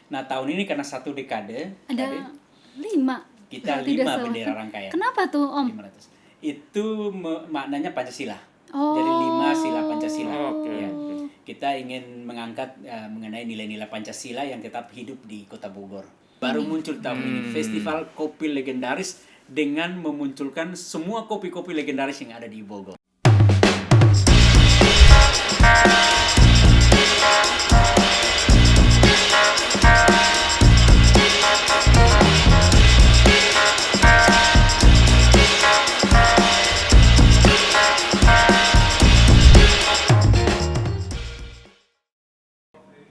Nah tahun ini karena satu dekade, Ada 5. kita Kalau tidak 5 salah. bendera rangkaian. Kenapa tuh, Om? 500. Itu maknanya Pancasila. Oh. Jadi 5 sila Pancasila. Oke. Ya. Kita ingin mengangkat mengenai nilai-nilai Pancasila yang tetap hidup di Kota Bogor. Baru muncul tahun ini festival kopi legendaris dengan memunculkan semua kopi-kopi legendaris yang ada di Bogor.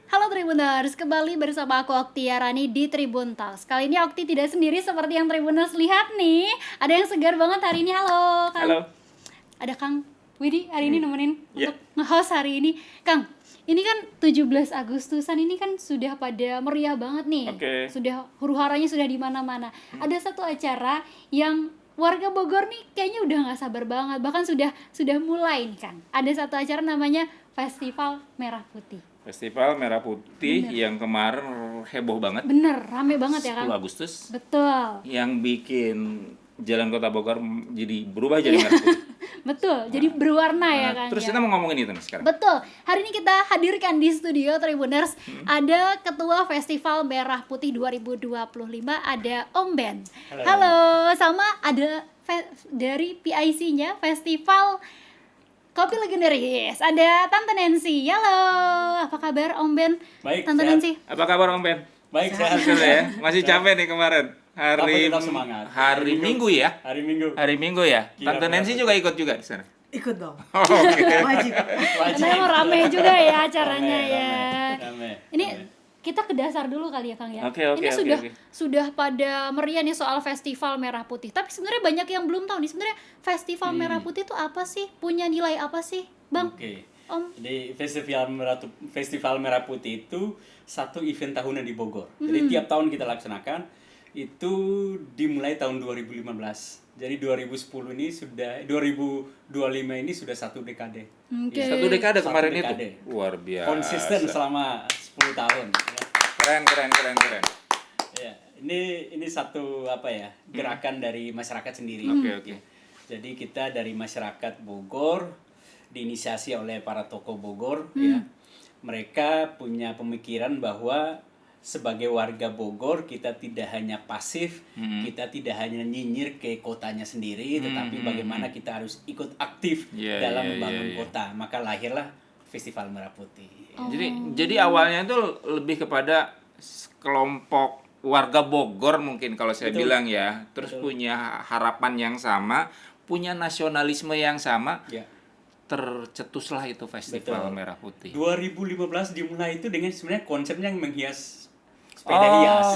Halo Tribuners, kembali bersama aku Oktia Rani di Tribun Talks. Kali ini Okti tidak sendiri seperti yang Tribuners lihat nih. Ada yang segar banget hari ini. Halo Kang. Halo. Ada Kang Widi hari ini nemenin Iya. untuk nge-host hari ini. Kang, ini kan 17 Agustusan ini kan sudah pada meriah banget nih. Oke. Sudah huru-haranya sudah di mana-mana. Ada satu acara yang warga Bogor nih kayaknya udah nggak sabar banget. Bahkan sudah mulai nih Kang. Ada satu acara namanya Festival Merah Putih. Festival Merah Putih yang kemarin heboh banget. Bener, rame banget ya 10 Kang. Agustus Betul. yang bikin jalan Kota Bogor jadi berubah jadi merah putih. Betul, jadi berwarna ya Nah, Kang. terus ya. kita mau ngomongin itu nih sekarang. Betul. Hari ini kita hadirkan di studio Tribuners ada Ketua Festival Merah Putih 2025 ada Om Ben. Halo, sama ada dari PIC-nya Festival Kopi Legendaris. Ada Tante Nancy. Halo, apa kabar Om Ben? Baik, Tante sehat. Nancy. Apa kabar Om Ben? Baik, sehat. Betul ya. Masih capek nih kemarin. Tapi tetap semangat. Hari Minggu ya. Hari Minggu. Hari Minggu ya. Gila, Tante Nancy juga ikut juga di sana. Ikut dong, Oh, oke. wajib. Karena mau rame juga ya acaranya Rame, ya. rame. Ini kita ke dasar dulu kali ya Kang ya. Oke, Ini oke, sudah oke. sudah pada meriah nih soal Festival Merah Putih. Tapi sebenarnya banyak yang belum tahu nih sebenarnya Festival Merah Putih itu apa sih? Punya nilai apa sih, Bang? Oke. Om. Jadi Festival Merah Putih itu satu event tahunan di Bogor. Jadi tiap tahun kita laksanakan. Itu dimulai tahun 2015. Jadi 2010 ini sudah 2025 ini sudah satu dekade. Oke. Satu dekade Satu kemarin dekade. itu. Luar biasa. Konsisten selama 10 tahun. Ya. Keren. Ya, ini satu apa ya gerakan dari masyarakat sendiri. Oke, oke. Ya. Jadi kita dari masyarakat Bogor diinisiasi oleh para tokoh Bogor ya. Mereka punya pemikiran bahwa sebagai warga Bogor kita tidak hanya pasif, kita tidak hanya nyinyir ke kotanya sendiri, tetapi bagaimana kita harus ikut aktif Iya, dalam iya, membangun iya. kota. Maka lahirlah Festival Merah Putih. Jadi awalnya itu lebih kepada kelompok warga Bogor mungkin kalau saya Betul. bilang ya, terus punya harapan yang sama, punya nasionalisme yang sama, Ya. tercetuslah itu Festival Betul. Merah Putih. 2015 dimulai itu dengan sebenarnya konsepnya yang menghias sepeda hias.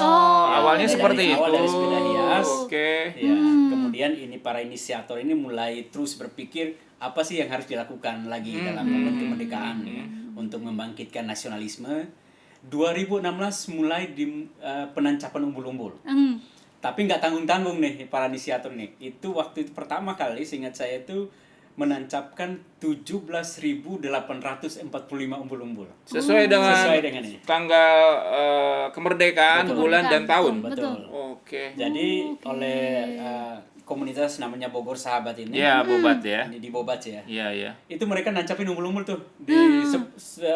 Awalnya Dari seperti awal itu. dari sepeda hias. Oke. Ya, kemudian ini para inisiator ini mulai terus berpikir apa sih yang harus dilakukan lagi dalam momen kemerdekaan ya, untuk membangkitkan nasionalisme. 2016 mulai di penancapan umbul-umbul. Tapi nggak tanggung-tanggung nih para inisiator nih. Itu waktu itu pertama kali seingat saya itu menancapkan 17.845 umbul-umbul. Sesuai dengan ini. tanggal kemerdekaan, Betul. bulan dan tahun. Betul. Oke. Jadi oleh komunitas namanya Bogor Sahabat ini Ya, Bobat ya. di Bobat ya. Iya. Itu mereka nancapin umbul-umbul tuh di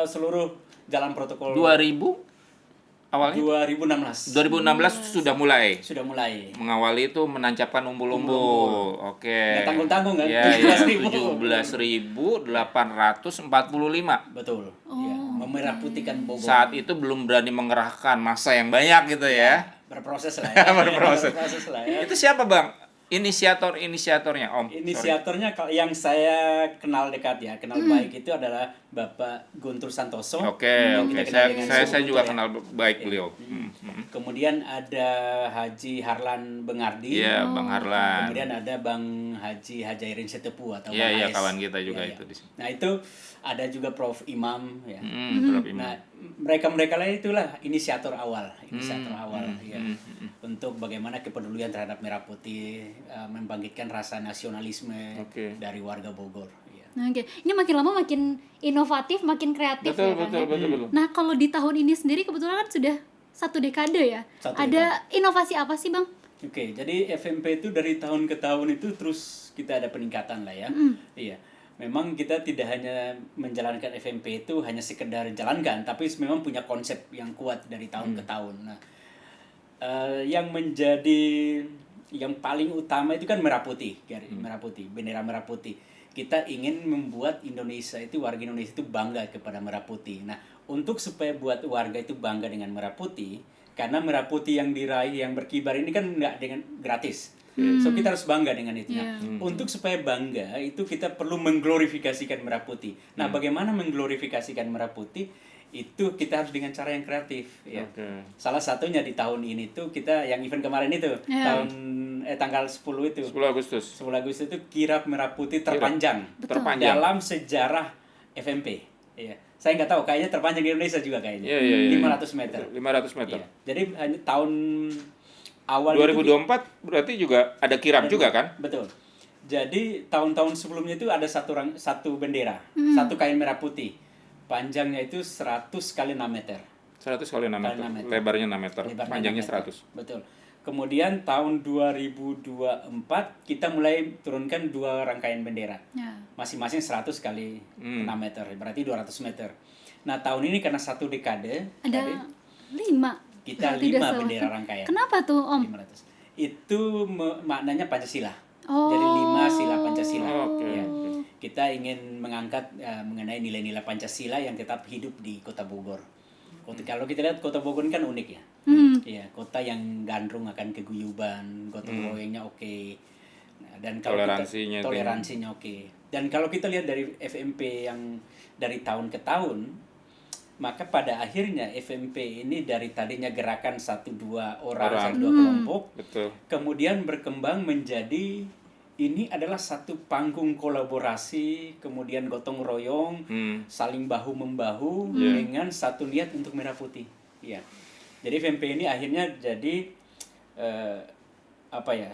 seluruh jalan protokol 2000 awalnya 2016. 2016 sudah mulai Sudah mulai. mengawali itu menancapkan umbul-umbul. Oke. Nggak tanggung-tanggung kan? Ya, 17.000. 17.845. Betul. Ya, memerah putihkan Bogor. Saat itu belum berani mengerahkan massa yang banyak gitu ya. Berproses lah ya. Berproses. lah ya. Itu siapa, Bang? Inisiatornya, Om. Inisiatornya yang saya kenal dekat ya, kenal baik itu adalah Bapak Guntur Santoso. Oke. Yang kita kenal dengan Saya Soe juga Guntur ya. kenal baik beliau. Kemudian ada Haji Harlan Bengardi. Iya, Bang Harlan. Kemudian ada Bang Haji Hajairin Setepu atau Iya, Bang iya, AS. kawan kita juga Iya, itu iya. di sini. Nah, itu ada juga Prof Imam ya. Prof Imam. Nah, mereka lain itulah inisiator awal ya. Untuk bagaimana kepedulian terhadap Merah Putih, membangkitkan rasa nasionalisme Oke. dari warga Bogor ya. Nah, oke. Ini makin lama makin inovatif, makin kreatif Betul, ya Kang betul, ya. betul. Nah, kalau di tahun ini sendiri kebetulan kan sudah satu dekade ya. Satu Ada inovasi apa sih Bang? Oke, jadi FMP itu dari tahun ke tahun itu terus kita ada peningkatan lah ya. Iya. Memang kita tidak hanya menjalankan FMP itu hanya sekedar jalankan, tapi memang punya konsep yang kuat dari tahun ke tahun. Nah, yang menjadi yang paling utama itu kan merah putih, merah putih, bendera merah putih. Kita ingin membuat Indonesia itu, warga Indonesia itu bangga kepada merah putih. Nah, untuk supaya buat warga itu bangga dengan merah putih, karena merah putih yang diraih, yang berkibar ini kan nggak dengan gratis. So kita harus bangga dengan itu. Nah, untuk supaya bangga itu kita perlu mengglorifikasikan merah putih. Nah, bagaimana mengglorifikasikan merah putih? Itu kita harus dengan cara yang kreatif ya. Salah satunya di tahun ini tuh kita yang event kemarin itu tanggal 10 itu 10 Agustus 10 Agustus itu kirap merah putih terpanjang terpanjang dalam sejarah FMP ya. Saya nggak tahu, kayaknya terpanjang di Indonesia juga kayaknya. 500 meter. 500 meter. Iya. Jadi hanya tahun awal 2024 berarti juga ada kirap juga kan? Betul. Jadi tahun-tahun sebelumnya itu ada satu bendera, satu kain merah putih. Panjangnya itu 100 kali 6 meter. 100 kali 6 meter. Lebarnya 6 meter. Panjangnya 100. Betul. Kemudian tahun 2024 kita mulai turunkan 2 rangkaian bendera. Masing-masing 100 kali 6 meter, berarti 200 meter. Nah, tahun ini karena satu dekade ada tadi, 5. kita 5 bendera rangkaian. Kenapa tuh Om? 500. Itu maknanya Pancasila. Oh. Jadi 5 sila Pancasila. Oke. Kita ingin mengangkat mengenai nilai-nilai Pancasila yang tetap hidup di Kota Bogor. Kalau kita lihat Kota Bogor kan unik ya. Iya, kota yang gandrung akan keguyuban, gotong royongnya oke. Nah, dan kalau toleransinya oke. Dan kalau kita lihat dari FMP yang dari tahun ke tahun, maka pada akhirnya FMP ini dari tadinya gerakan 1-2 orang, 1-2 kelompok, kemudian berkembang menjadi ini adalah satu panggung kolaborasi, kemudian gotong royong, saling bahu membahu dengan satu niat untuk merah putih. Ya. Jadi FMP ini akhirnya jadi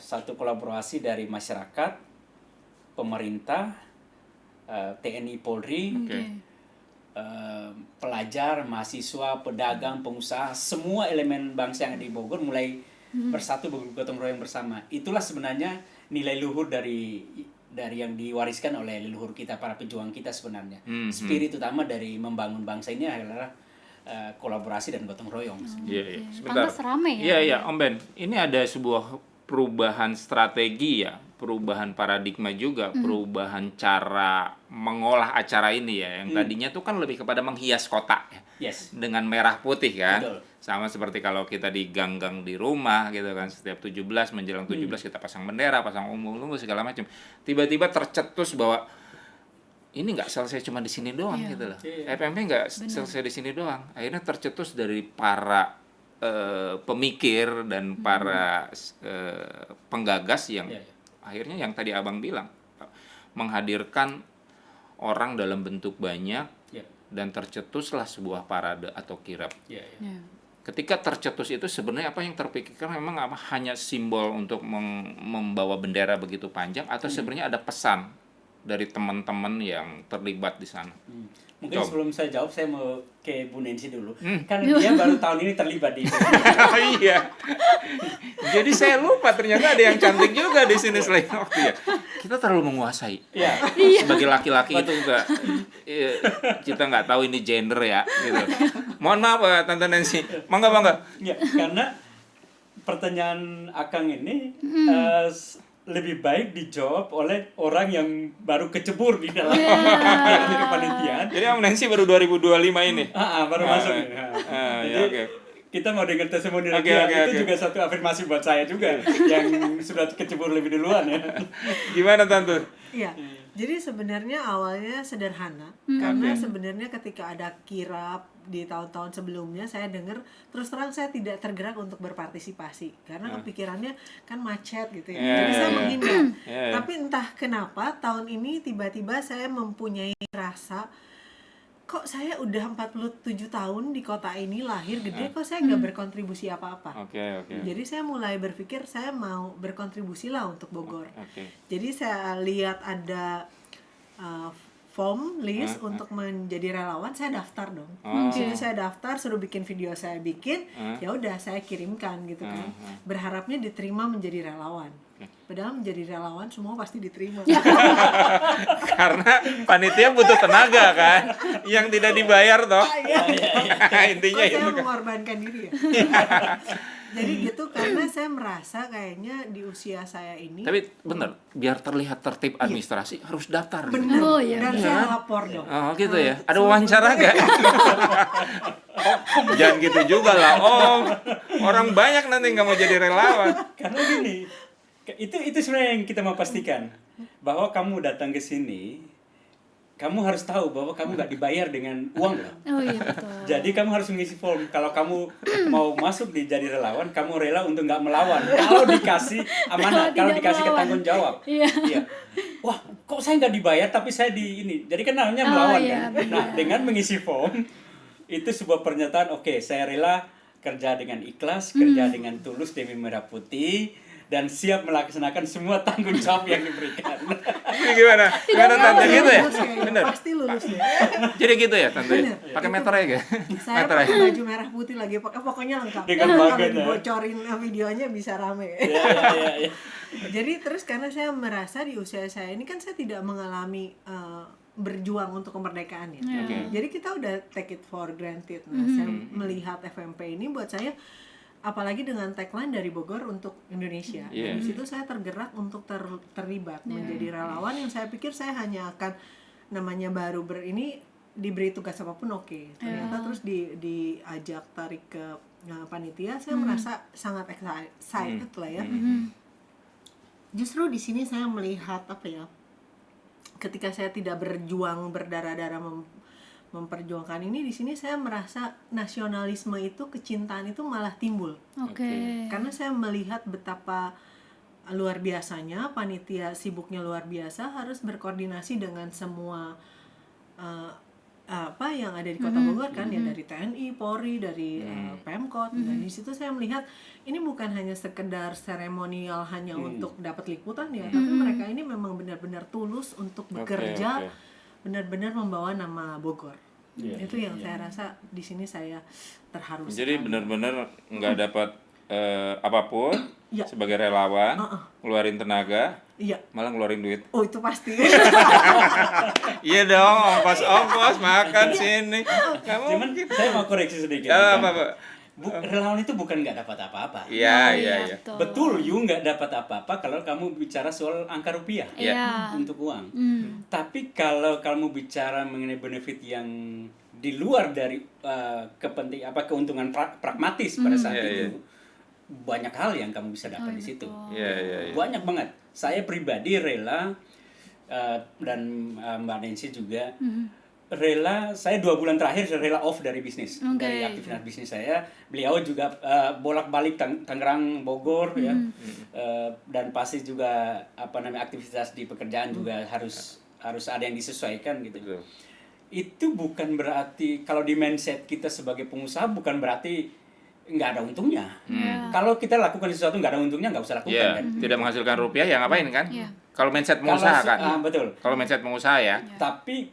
satu kolaborasi dari masyarakat, pemerintah, TNI Polri, pelajar, mahasiswa, pedagang, pengusaha, semua elemen bangsa yang ada di Bogor mulai bersatu bergotong royong bersama. Itulah sebenarnya nilai luhur dari yang diwariskan oleh leluhur kita, para pejuang kita sebenarnya. Spirit utama dari membangun bangsa ini adalah kolaborasi dan gotong royong. Iya. Sebentar. Pantas rame ya. Iya, Om Ben. Ini ada sebuah perubahan strategi ya, perubahan paradigma juga, perubahan cara mengolah acara ini ya. Yang tadinya tuh kan lebih kepada menghias kota ya. Dengan merah putih kan. Betul. Sama seperti kalau kita di gang-gang di rumah gitu kan, setiap 17 menjelang 17 kita pasang bendera, pasang umum segala macam. Tiba-tiba tercetus bahwa ini nggak selesai cuma di sini doang gitu loh. FMP nggak selesai di sini doang. Akhirnya tercetus dari para pemikir dan para penggagas yang akhirnya yang tadi Abang bilang, menghadirkan orang dalam bentuk banyak dan tercetuslah sebuah parade atau kirap. Ketika tercetus itu sebenarnya apa yang terpikirkan memang hanya simbol untuk membawa bendera begitu panjang atau sebenarnya ada pesan dari teman-teman yang terlibat di sana. Mungkin sebelum saya jawab, saya mau ke Bu Nancy dulu. Karena dia baru tahun ini terlibat di Iya. Jadi saya lupa ternyata ada yang cantik juga di sini selain waktu ya. Kita terlalu menguasai. Sebagai laki-laki itu enggak kita nggak tahu ini gender ya gitu. Mohon maaf Tante Nancy. Mangga. Ya, karena pertanyaan Akang ini lebih baik dijawab oleh orang yang baru kecebur di dalam kepanitiaan. Jadi Om Nancy baru 2025 ini. Baru masuk. Jadi kita mau dengar testimoni itu juga satu afirmasi buat saya juga yang sudah kecebur lebih duluan ya. Gimana Tante? Iya. Jadi sebenarnya awalnya sederhana karena sebenarnya ketika ada kirap di tahun-tahun sebelumnya saya dengar terus terang saya tidak tergerak untuk berpartisipasi karena kepikirannya kan macet gitu ya. Jadi saya menghindar. Tapi entah kenapa tahun ini tiba-tiba saya mempunyai rasa kok saya udah 47 tahun di kota ini lahir gede kok saya nggak berkontribusi apa-apa. Jadi saya mulai berpikir saya mau berkontribusi lah untuk Bogor. Jadi saya lihat ada form list untuk menjadi relawan, saya daftar dong. Jadi saya daftar, suruh bikin video, saya bikin, ya udah saya kirimkan gitu kan. Berharapnya diterima menjadi relawan. Padahal menjadi relawan semua pasti diterima. Karena panitia butuh tenaga kan, yang tidak dibayar toh. Intinya Kok itu saya kan. mengorbankan diri ya. Jadi gitu, karena saya merasa kayaknya di usia saya ini. Tapi bener, biar terlihat tertib administrasi harus daftar. Bener. Oh, iya, Dan bener. saya lapor dong. Oh gitu ya. Ada wawancara gak? Jangan gitu juga lah Om. Orang banyak nanti nggak mau jadi relawan. Karena gini, itu sebenarnya yang kita mau pastikan, bahwa kamu datang ke sini, kamu harus tahu bahwa kamu nggak dibayar dengan uang loh. Oh iya betul. Jadi kamu harus mengisi form. Kalau kamu mau masuk di jadi relawan, kamu rela untuk nggak melawan. Kalau dikasih amanah, kalau tidak dikasih melawan. ketanggung jawab. Iya. Wah, kok saya nggak dibayar tapi saya di ini. Jadi kan namanya Oh, melawan iya, kan. benar. Nah, dengan mengisi form itu sebuah pernyataan. Oke, saya rela kerja dengan ikhlas, kerja dengan tulus demi Merah Putih, dan siap melaksanakan semua tanggung jawab yang diberikan. Ini gimana? Gimana tante gitu ya? Lulus kayaknya. Bener. Pasti lulus ya. Jadi gitu ya tante? Bener. Pakai meter aja gak? Saya Meter pakai aja. baju merah putih lagi, pokoknya lengkap. Dengan Kalau baget, ya. dibocorin videonya bisa rame. Ya. Jadi terus karena saya merasa di usia saya ini kan saya tidak mengalami berjuang untuk kemerdekaan ya. Oke. Jadi kita udah take it for granted. Nah, saya melihat FMP ini buat saya, apalagi dengan tagline dari Bogor untuk Indonesia. Iya. Di situ saya tergerak untuk terlibat menjadi relawan yang saya pikir saya hanya akan namanya baru ini diberi tugas apapun oke. Ternyata terus diajak tarik ke panitia, saya merasa sangat excited lah ya. Justru di sini saya melihat apa ya? Ketika saya tidak berjuang berdarah-darah memperjuangkan ini, di sini saya merasa nasionalisme itu, kecintaan itu malah timbul. Oke. Karena saya melihat betapa luar biasanya panitia, sibuknya luar biasa, harus berkoordinasi dengan semua apa yang ada di Kota Bogor kan, ya dari TNI, Polri, dari Pemkot. Dan di situ saya melihat ini bukan hanya sekedar seremonial hanya untuk dapat liputan ya, tapi mereka ini memang benar-benar tulus untuk bekerja, benar-benar membawa nama Bogor. Itu yang saya rasa di sini saya terharu. Jadi sekali. benar-benar nggak dapat apapun Iya. sebagai relawan, ngeluarin tenaga, Iya. malah ngeluarin duit. Oh itu pasti. Iya dong, ongkos makan sini. Kamu Cuman saya mau koreksi sedikit. apa? Relawan itu bukan nggak dapat apa-apa. Iya, Oh, iya. Betul, you nggak dapat apa-apa kalau kamu bicara soal angka rupiah Iya. untuk uang. Tapi kalau kamu bicara mengenai benefit yang di luar dari keuntungan pragmatis pada saat Iya, itu, banyak hal yang kamu bisa dapat di situ. Iya. Banyak banget. Saya pribadi rela dan Mbak Nancy juga rela. Saya 2 bulan terakhir saya rela off dari bisnis, dari aktivitas bisnis saya. Beliau juga bolak-balik Tangerang, Bogor ya, dan pasti juga aktivitas di pekerjaan juga harus ada yang disesuaikan gitu. Betul. Itu bukan berarti, kalau di mindset kita sebagai pengusaha bukan berarti nggak ada untungnya. Kalau kita lakukan sesuatu nggak ada untungnya, nggak usah lakukan Iya, kan. tidak menghasilkan rupiah ya ngapain kan? Iya. Kalau mindset pengusaha kan. Betul. Kalau mindset pengusaha ya. Tapi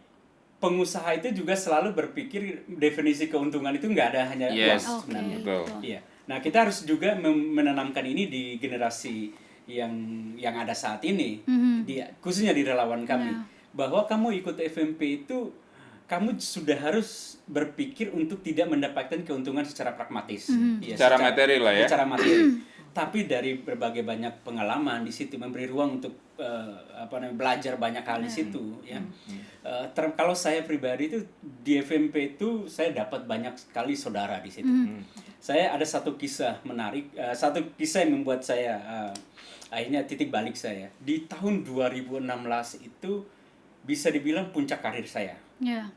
pengusaha itu juga selalu berpikir definisi keuntungan itu nggak ada hanya Yes. uang sebenarnya. Betul. Iya. Nah, kita harus juga menanamkan ini di generasi yang ada saat ini, khususnya di relawan kami, bahwa kamu ikut FMP itu kamu sudah harus berpikir untuk tidak mendapatkan keuntungan secara pragmatis, ya, Secara materi lah ya. Secara materi. Tapi dari berbagai banyak pengalaman di situ, memberi ruang untuk belajar banyak hal di situ, ya. Kalau saya pribadi itu di FMP itu saya dapat banyak sekali saudara di situ. Saya ada satu kisah menarik, satu kisah yang membuat saya akhirnya titik balik saya. Di tahun 2016 itu bisa dibilang puncak karir saya. Iya.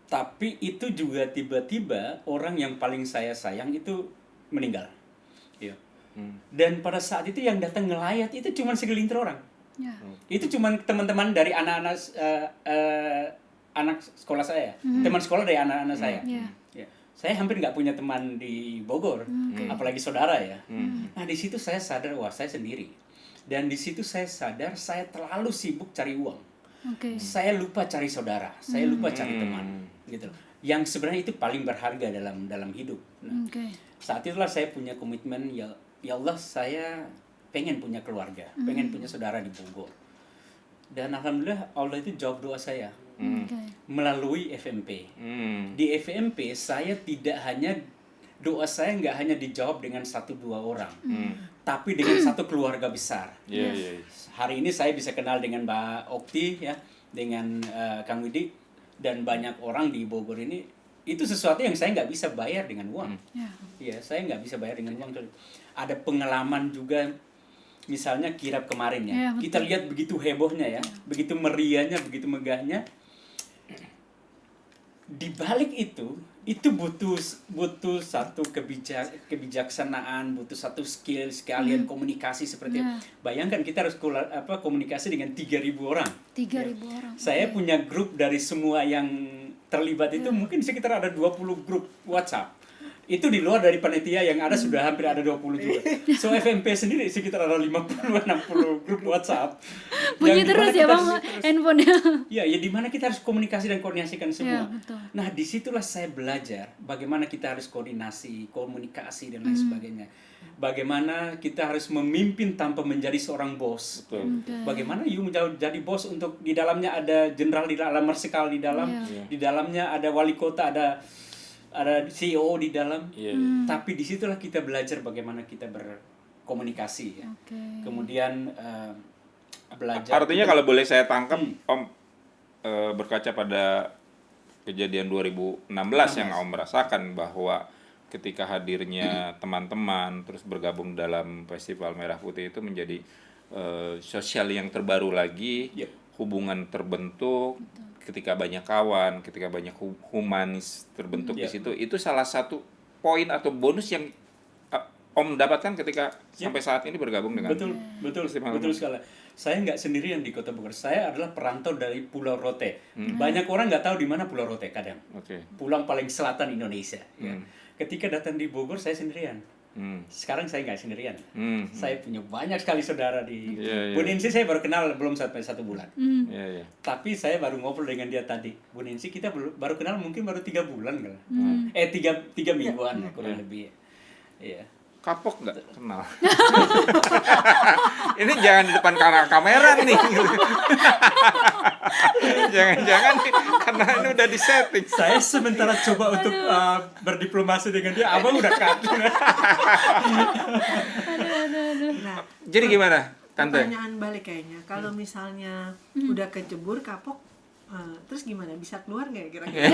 Tapi itu juga tiba-tiba orang yang paling saya sayang itu meninggal. Iya. Dan pada saat itu yang datang ngelayat itu cuma segelintir orang. Itu cuma teman-teman dari anak-anak anak sekolah saya, teman sekolah dari anak-anak saya. Ya. Saya hampir nggak punya teman di Bogor, apalagi saudara ya. Nah di situ saya sadar, wah saya sendiri. Dan di situ saya sadar saya terlalu sibuk cari uang. Oke. Saya lupa cari saudara, saya lupa cari teman, gitu. Yang sebenarnya itu paling berharga dalam hidup. Nah, Oke. saat itulah saya punya komitmen, ya Allah, saya pengen punya keluarga, pengen punya saudara di Bogor. Dan alhamdulillah Allah itu jawab doa saya Oke. melalui FMP. Di FMP saya tidak hanya, doa saya nggak hanya dijawab dengan 1-2 orang, tapi dengan satu keluarga besar. Hari ini saya bisa kenal dengan Mbak Okti ya, dengan Kang Widi, dan banyak orang di Bogor ini. Itu sesuatu yang saya nggak bisa bayar dengan uang. Ya, saya nggak bisa bayar dengan uang. Ada pengalaman juga, misalnya kirap kemarin ya, kita lihat begitu hebohnya ya, begitu meriahnya, begitu megahnya. Di balik itu butuh satu kebijaksanaan, butuh satu skill sekalian komunikasi seperti bayangkan kita harus komunikasi dengan 3.000 orang. 3.000 orang. Saya punya grup dari semua yang terlibat itu mungkin sekitar ada 20 grup WhatsApp. Itu di luar dari panitia yang ada sudah hampir ada 20 juga. So FMP sendiri sekitar ada 50-60 grup WhatsApp. Bunyi terus ya Bang handphonenya. Ya di mana kita harus komunikasi dan koordinasikan semua. Betul. Nah, disitulah saya belajar bagaimana kita harus koordinasi, komunikasi dan lain sebagainya. Bagaimana kita harus memimpin tanpa menjadi seorang bos. Bagaimana you menjadi bos untuk di dalamnya ada jenderal, di dalam marsikal, di dalamnya ada wali kota, ada CEO di dalam. Tapi disitulah kita belajar bagaimana kita berkomunikasi ya. Kemudian belajar. Artinya kalau boleh saya tangkap, Om, berkaca pada kejadian 2016 yang Om merasakan, bahwa ketika hadirnya teman-teman terus bergabung dalam Festival Merah Putih itu menjadi sosial yang terbaru lagi, hubungan terbentuk. Ketika banyak kawan, ketika banyak humanis terbentuk di situ, itu salah satu poin atau bonus yang Om dapatkan ketika sampai saat ini bergabung dengan betul sekali. Saya nggak sendirian di Kota Bogor. Saya adalah perantau dari Pulau Rote. Banyak orang nggak tahu di mana Pulau Rote kadang. Pulau paling selatan Indonesia. Ya. Ketika datang di Bogor saya sendirian. Sekarang saya nggak sendirian. Saya punya banyak sekali saudara di Bu Ninsi. Saya baru kenal belum sampai 1 bulan. Tapi saya baru ngobrol dengan dia tadi. Bu Ninsi kita baru kenal mungkin baru 3 bulan kan? 3 mingguan kurang lebih. Iya. Kapok nggak kenal? Ini jangan di depan kamera nih. Jangan-jangan nih, karena ini udah disetting. Saya sementara coba untuk berdiplomasi dengan dia, abang udah cut. Nah, Jadi gimana, Tante? pertanyaan balik kayaknya, kalau misalnya udah kecebur kapok, terus gimana, bisa keluar nggak kira-kira?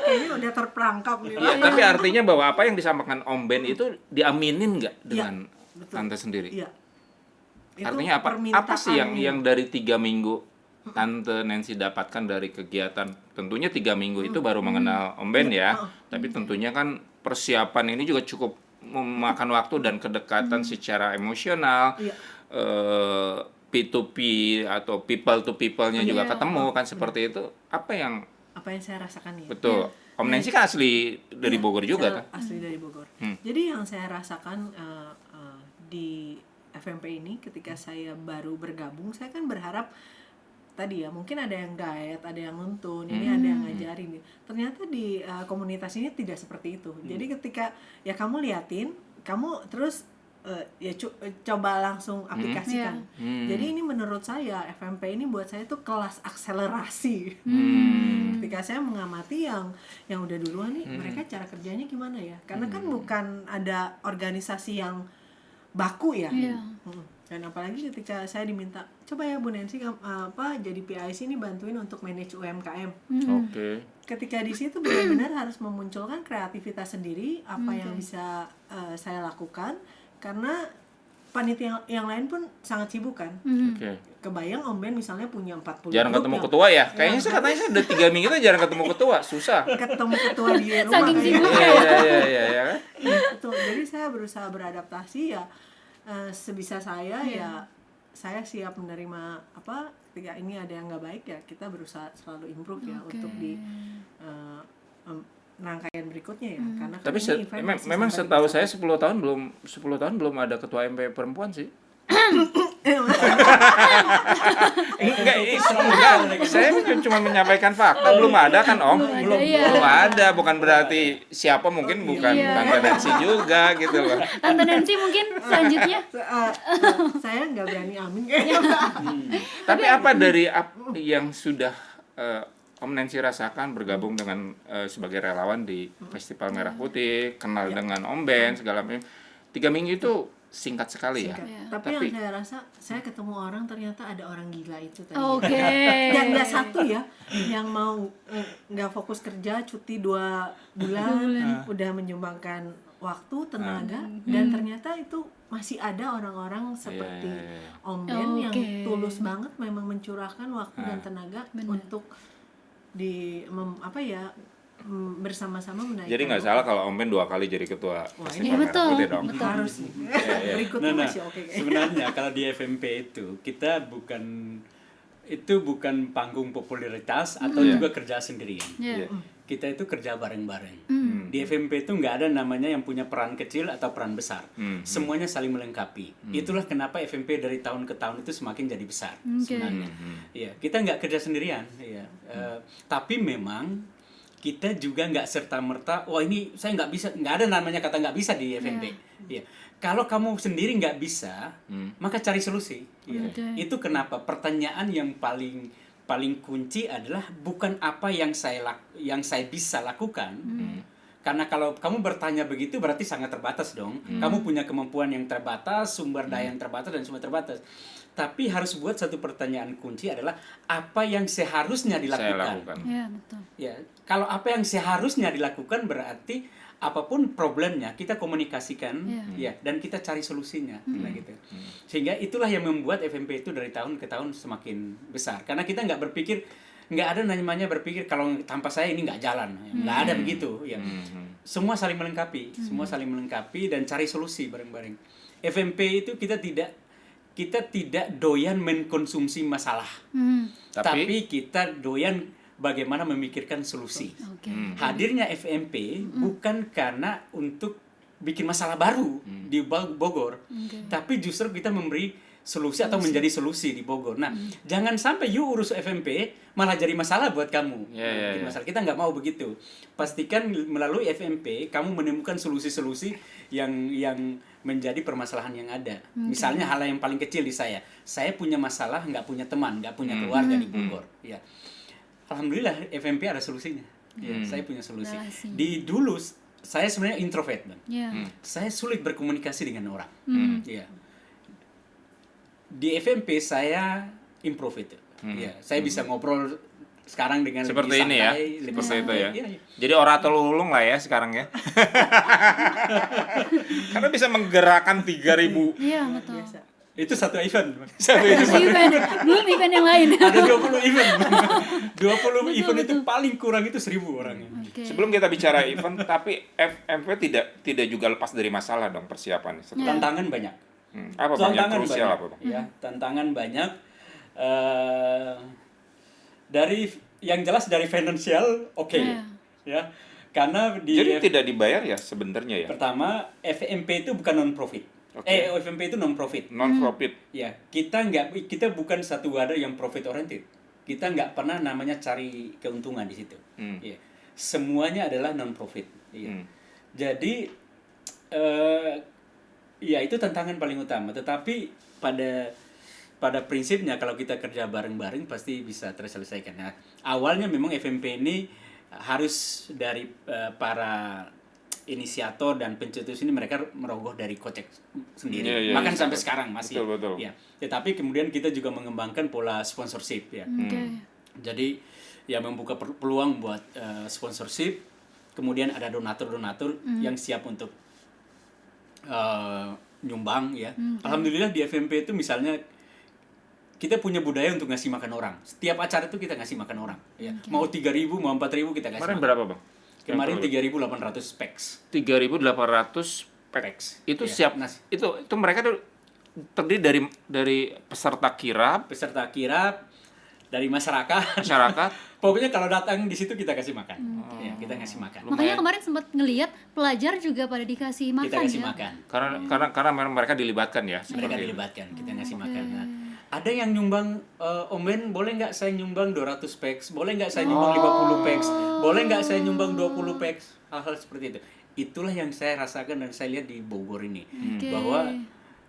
Kayaknya udah terperangkap nih. Ya, tapi artinya bahwa apa yang disampaikan Om Ben itu diaminin nggak dengan Tante sendiri? Iya. Artinya apa sih yang dari 3 minggu Tante Nancy dapatkan dari kegiatan? Tentunya 3 minggu itu baru mengenal Om Ben ya, tapi tentunya kan persiapan ini juga cukup memakan waktu dan kedekatan secara emosional. P2P atau people to people-nya juga ketemu kan, seperti itu. Apa yang saya rasakan ya? Betul. Om Nancy kan asli dari Bogor juga kan? Asli dari Bogor. Jadi yang saya rasakan di FMP ini ketika saya baru bergabung, saya kan berharap tadi ya, mungkin ada yang guide, ada yang nuntun, ini ada yang ngajarin. Ternyata di komunitas ini tidak seperti itu. Jadi ketika ya kamu liatin, kamu terus coba langsung aplikasikan. Jadi ini menurut saya FMP ini buat saya tuh kelas akselerasi. Ketika saya mengamati yang udah duluan nih, mereka cara kerjanya gimana ya? Karena kan bukan ada organisasi yang baku ya. Dan apalagi ketika saya diminta, coba ya Bu Nancy jadi PIC ini bantuin untuk manage UMKM. Ketika di situ benar-benar harus memunculkan kreativitas sendiri, apa yang bisa saya lakukan. Karena panitia yang lain pun sangat sibuk kan. Kebayang Om Ben misalnya punya 40 jarang ketemu ketua ya? Kayaknya katanya saya udah 3 minggu tuh jarang ketemu ketua, susah. Ketemu ketua di rumah. Saking sibuknya. Iya kan? Betul. Jadi saya berusaha beradaptasi ya, sebisa saya ya saya siap menerima ketika ini ada yang nggak baik ya kita berusaha selalu improve ya untuk di rangkaian berikutnya ya, karena tapi memang setahu saya 10 tahun belum ada ketua MP perempuan sih. Enggak, saya cuma menyampaikan fakta, belum ada kan Om? Belum ada, iya. Belum ada, bukan berarti siapa mungkin bukan Iya. Tante Nancy juga gitu loh. Tante Nancy mungkin selanjutnya. Saya nggak berani amin kayaknya. Tapi apa dari yang sudah Om Nancy rasakan bergabung dengan sebagai relawan di Festival Merah Putih, kenal dengan Om Ben segala macam. 3 minggu itu singkat sekali ya. Tapi yang saya rasa, saya ketemu orang ternyata ada orang gila itu tadi. Oke. Dan nggak satu ya, yang mau nggak fokus kerja, cuti 2 bulan, udah menyumbangkan waktu, tenaga, dan ternyata itu masih ada orang-orang seperti Om Ben yang tulus banget, memang mencurahkan waktu dan tenaga untuk bersama-sama menaikkan. Jadi nggak salah kalau Om Ben 2 kali jadi ketua Iya, Festival Merah betul. Putih dong. Betul. Harus nih. Berikutnya masih oke kayaknya. Sebenarnya kalau di FMP itu kita bukan panggung popularitas atau juga kerja sendirian. Iya. Kita itu kerja bareng-bareng. Di FMP itu nggak ada namanya yang punya peran kecil atau peran besar. Semuanya saling melengkapi. Itulah kenapa FMP dari tahun ke tahun itu semakin jadi besar sebenarnya. Iya, kita nggak kerja sendirian. Iya. Tapi memang kita juga nggak serta-merta, wah ini saya nggak bisa, nggak ada namanya kata nggak bisa di FMP. Iya. Kalau kamu sendiri nggak bisa, maka cari solusi. Iya. Itu kenapa pertanyaan yang paling kunci adalah bukan apa yang saya bisa lakukan. Karena kalau kamu bertanya begitu berarti sangat terbatas dong. Kamu punya kemampuan yang terbatas, sumber daya yang terbatas dan semua terbatas. Tapi harus buat satu pertanyaan kunci adalah apa yang seharusnya dilakukan. Iya, betul. Ya, kalau apa yang seharusnya dilakukan berarti apapun problemnya kita komunikasikan ya dan kita cari solusinya gitu. Sehingga itulah yang membuat FMP itu dari tahun ke tahun semakin besar. Karena kita nggak ada namanya berpikir kalau tanpa saya ini nggak jalan. Nggak ada begitu ya. Semua saling melengkapi dan cari solusi bareng-bareng. FMP itu kita tidak doyan mengkonsumsi masalah. Tapi kita doyan bagaimana memikirkan solusi. Hadirnya FMP bukan karena untuk bikin masalah baru di Bogor, tapi justru kita memberi solusi atau menjadi solusi di Bogor. Nah, jangan sampai you urus FMP malah jadi masalah buat kamu. Masalah. Kita nggak mau begitu. Pastikan melalui FMP kamu menemukan solusi-solusi yang menjadi permasalahan yang ada. Misalnya hal yang paling kecil di saya punya masalah nggak punya teman, nggak punya keluarga di Bogor. Ya, alhamdulillah FMP ada solusinya. Ya, saya punya solusi. Dulu saya sebenarnya introvert, Bang. Saya sulit berkomunikasi dengan orang. Ya. Di FMP saya improve itu. Ya, saya bisa ngobrol sekarang dengan seperti ini ya, seperti itu ya. Jadi orator lulung lah ya sekarang ya. Karena bisa menggerakkan 3.000. Iya, betul. Itu satu event. Event, belum event yang lain. Ada 20 event. 20 event itu paling kurang itu 1.000 orangnya. Sebelum kita bicara event, tapi FMP tidak juga lepas dari masalah dong persiapan. Tantangan banyak. Apa tantangan krusial apa, Bang? Ya, tantangan banyak. Dari yang jelas dari finansial ya. Karena jadi tidak dibayar ya sebenarnya ya. Pertama, FMP itu bukan non profit. FMP itu non profit. Non profit. Ya, kita bukan satu wadah yang profit oriented. Kita nggak pernah namanya cari keuntungan di situ. Ya. Semuanya adalah non profit. Ya. Jadi ya itu tantangan paling utama. Tetapi pada prinsipnya kalau kita kerja bareng-bareng pasti bisa terselesaikan. Nah, awalnya memang FMP ini harus dari para inisiator dan pencetus ini mereka merogoh dari kocek sendiri. Bahkan sampai sekarang masih. Betul. Ya. Tetapi kemudian kita juga mengembangkan pola sponsorship ya. Jadi ya membuka peluang buat sponsorship. Kemudian ada donatur-donatur yang siap untuk nyumbang ya. Alhamdulillah di FMP itu misalnya kita punya budaya untuk ngasih makan orang. Setiap acara itu kita ngasih makan orang ya. Mau 3.000 mau 4.000 kita kasih. Kemarin berapa, Bang? Kemarin 3.800 packs. 3.800 packs. Itu siap. Itu mereka tuh terdiri dari peserta kirap, dari masyarakat. Pokoknya kalau datang di situ kita kasih makan. Ya, kita ngasih makan. Makanya kemarin sempat ngelihat pelajar juga pada dikasih makan Kita kasih ya. makan. Karena memang mereka dilibatkan ya. Mereka seperti itu. dilibatkan, kita ngasih makan. Nah, ada yang nyumbang, Om Ben, boleh nggak saya nyumbang 200 packs? Boleh nggak saya nyumbang 50 packs? Boleh nggak saya nyumbang 20 packs? Hal-hal seperti itu. Itulah yang saya rasakan dan saya lihat di Bogor ini. Oke. Bahwa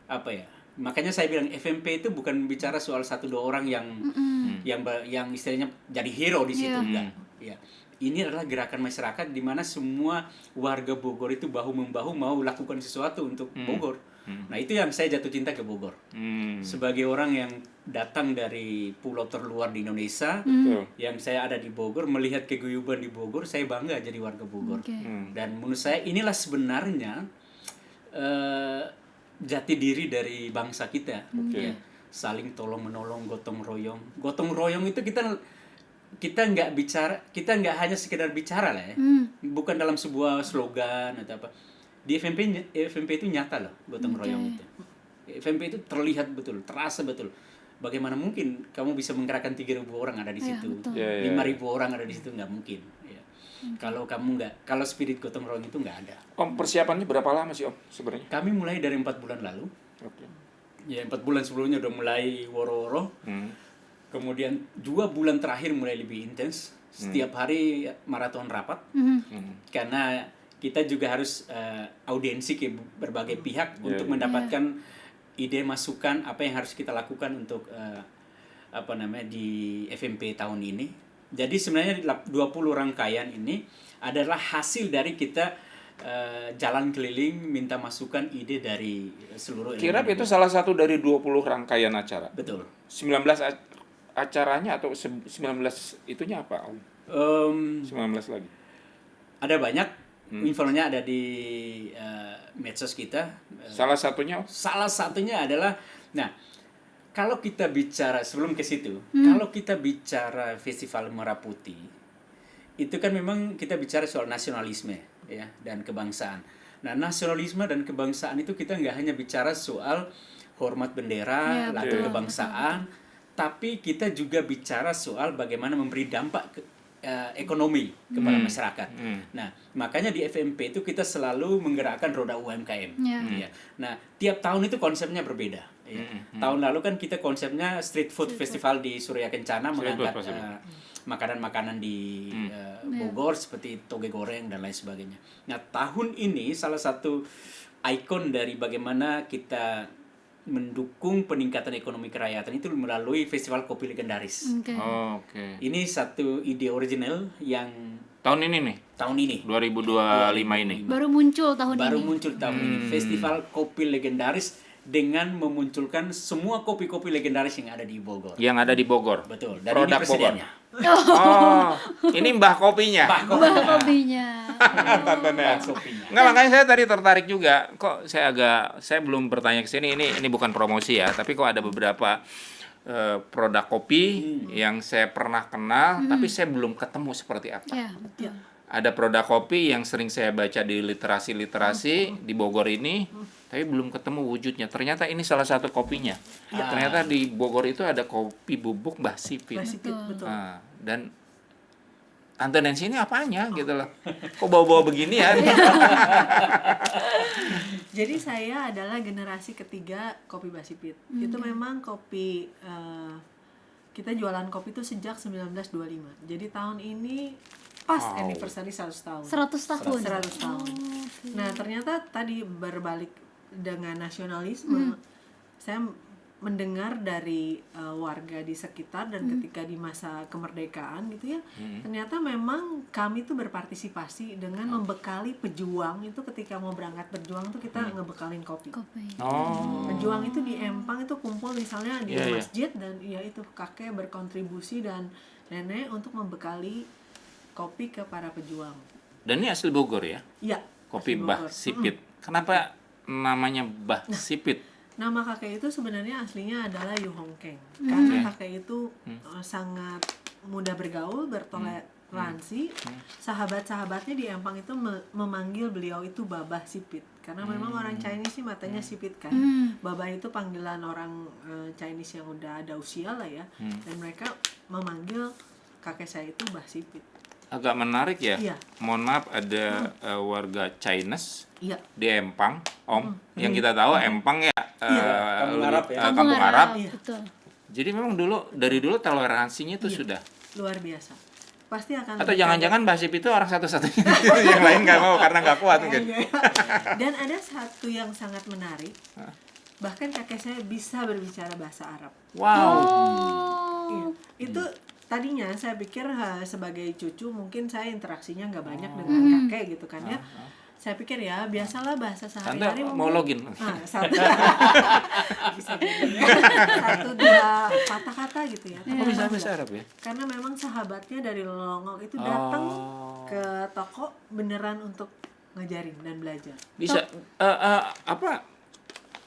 apa ya? Makanya saya bilang FMP itu bukan bicara soal 1-2 orang yang istilahnya jadi hero di situ, Iya. enggak. Ya. Ini adalah gerakan masyarakat di mana semua warga Bogor itu bahu-membahu mau lakukan sesuatu untuk Bogor. Nah, itu yang saya jatuh cinta ke Bogor. Sebagai orang yang datang dari pulau terluar di Indonesia, yang saya ada di Bogor, melihat keguyuban di Bogor, saya bangga jadi warga Bogor. Oke. Dan menurut saya inilah sebenarnya jati diri dari bangsa kita. Ya. Saling tolong menolong, gotong royong. Gotong royong itu kita nggak hanya sekedar bicara lah ya. Bukan dalam sebuah slogan atau apa. Di FMP itu nyata loh gotong royong itu. FMP itu terlihat betul, terasa betul. Bagaimana mungkin kamu bisa menggerakkan 3.000 orang ada di situ, 5.000 orang ada di situ, nggak mungkin. Ya. Kalau spirit gotong royong itu nggak ada. Om, persiapannya berapa lama sih Om sebenarnya? Kami mulai dari 4 bulan lalu. Ya, 4 bulan sebelumnya udah mulai woro-woro. Kemudian 2 bulan terakhir mulai lebih intens. Setiap hari maraton rapat. Karena kita juga harus audiensi ke berbagai pihak untuk mendapatkan ide masukan apa yang harus kita lakukan untuk di FMP tahun ini. Jadi sebenarnya 20 rangkaian ini adalah hasil dari kita jalan keliling minta masukan ide dari seluruh Kirap itu salah satu dari 20 rangkaian acara. Betul. 19 acaranya atau 19 itunya apa Om? 19 lagi. Ada banyak. Infonya ada di medsos kita. Salah satunya adalah, nah, kalau kita bicara sebelum ke situ, kalau kita bicara Festival Merah Putih, itu kan memang kita bicara soal nasionalisme ya dan kebangsaan. Nah, nasionalisme dan kebangsaan itu kita nggak hanya bicara soal hormat bendera, lagu kebangsaan, tapi kita juga bicara soal bagaimana memberi dampak ekonomi kepada masyarakat. Nah, makanya di FMP itu kita selalu menggerakkan roda UMKM. Ya. Nah, tiap tahun itu konsepnya berbeda. Ya. Tahun lalu kan kita konsepnya Street Food Festival di Surya Kencana, mengangkat makanan-makanan di Bogor seperti toge goreng dan lain sebagainya. Nah, tahun ini salah satu ikon dari bagaimana kita mendukung peningkatan ekonomi kerakyatan itu melalui Festival Kopi Legendaris. Ini satu ide original yang tahun ini nih. Tahun ini. 2025 ini. Baru muncul tahun ini. Festival Kopi Legendaris dengan memunculkan semua kopi-kopi legendaris yang ada di Bogor. Yang ada di Bogor. Betul. Dan produk ini presidennya. Oh, ini Mbah Kopinya. Mbah Kopinya. Nggak, makanya saya tadi tertarik juga. Kok saya belum bertanya ke sini. Ini bukan promosi ya, tapi kok ada beberapa produk kopi yang saya pernah kenal, tapi saya belum ketemu seperti apa. Ada produk kopi yang sering saya baca di literasi di Bogor ini, tapi belum ketemu wujudnya. Ternyata ini salah satu kopinya. Ternyata di Bogor itu ada kopi bubuk Mbah Sipit. Betul. Nah, dan Tante Nancy ini apanya gitu loh. Kok bawa-bawa begini ya? Jadi saya adalah generasi ketiga kopi Mbah Sipit. Itu memang kopi kita jualan kopi itu sejak 1925. Jadi tahun ini pas anniversary 100 tahun. 100 tahun. 100 tahun. Nah, ternyata tadi berbalik dengan nasionalisme, saya mendengar dari warga di sekitar dan ketika di masa kemerdekaan gitu ya, ternyata memang kami tuh berpartisipasi dengan membekali pejuang itu ketika mau berangkat berjuang tuh kita ngebekalin kopi. Pejuang itu di Empang itu kumpul misalnya di masjid dan ya itu kakek berkontribusi dan nenek untuk membekali kopi ke para pejuang. Dan ini asli Bogor ya? Iya. Kopi Mbah Sipit. Kenapa namanya Mbah Sipit? Nama kakek itu sebenarnya aslinya adalah Yu Hong Keng. Karena kakek itu sangat mudah bergaul, Ransi, sahabat-sahabatnya di Empang itu memanggil beliau itu Babah Sipit, karena memang orang Chinese sih matanya sipit kan. Babah itu panggilan orang Chinese yang udah ada usia lah ya, dan mereka memanggil kakek saya itu Mbah Sipit. Agak menarik ya. Iya. Mohon maaf, ada warga Chinese Iya. di Empang, Om. Yang kita tahu Empang ya, Kampung Arab ya. Kampung Arab. Iya. Betul. Jadi memang dari dulu toleransinya itu sudah. Luar biasa. Pasti akan Atau lebih jangan-jangan Mbah Sip itu orang satu-satunya yang lain nggak mau karena nggak kuat mungkin. Dan ada satu yang sangat menarik. Bahkan kakek saya bisa berbicara bahasa Arab. Wow. Iya. Itu tadinya saya pikir sebagai cucu mungkin saya interaksinya nggak banyak dengan kakek gitu kan ya. Saya pikir ya biasalah bahasa Tante sehari-hari mau login. satu bisa jadi satu dua kata-kata gitu ya. Kok bisa bahasa Arab ya? Karena memang sahabatnya dari Lolongok itu datang ke toko beneran untuk ngajarin dan belajar. Bisa